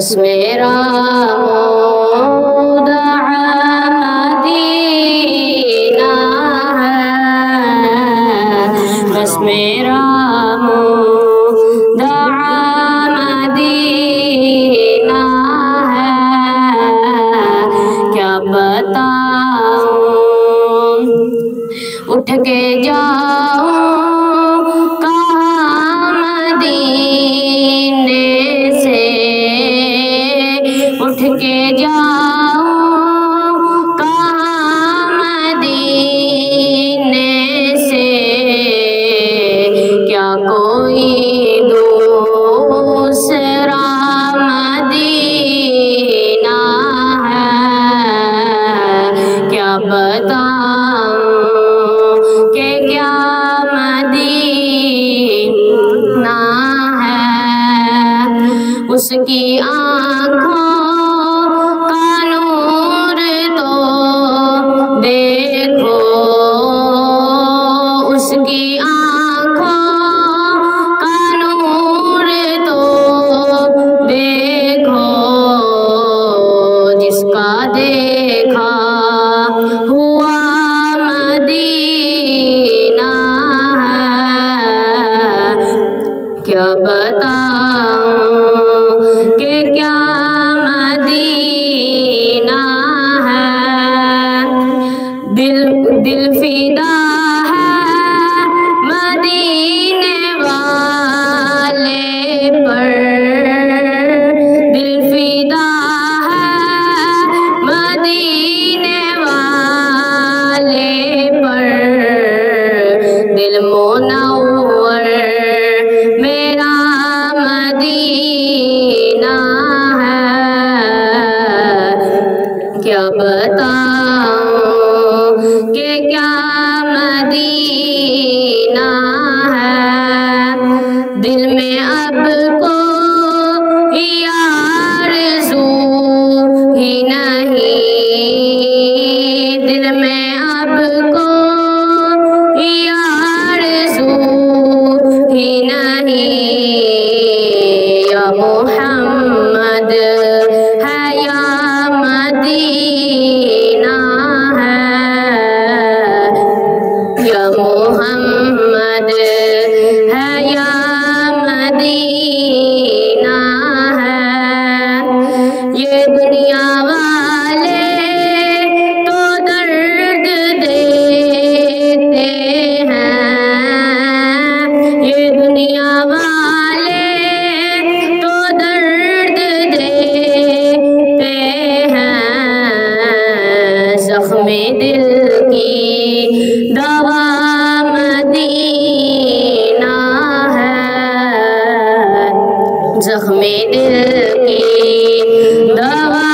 बस मेरा मदीना है, बस मेरा मदीना है। क्या बताऊं उठ के जाऊं कहाँ मदीने से, उठ के जाऊं कहाँ मदीने से। क्या कोई दूसरा मदीना है, क्या बताऊं कि क्या मदीना है। उसकी आँखों का नूर तो देखो, उसकी आँखों का नूर तो देखो। जिसका देखा हुआ मदीना है, क्या बताऊं कि क्या मदीना है। दिल फिदा है मदीने वाले पर, दिल फिदा है मदीने वाले पर। दिल मुनव्वर मेरा मदीना है, क्या बताऊं कि क्या मदीना है। दिल में अब कोई आरज़ू ही नहीं, दिल में अब कोई आरज़ू ही नहीं। या मोहम्मद है या मदीना है, या मोहम्मद है या मदीना है। ये दुनिया वाले तो दर्द देते हैं, ये दुनिया वाले तो दर्द देते हैं। ज़ख्मे दिल की दवा मदीना है, ज़ख्मे दिल की दवा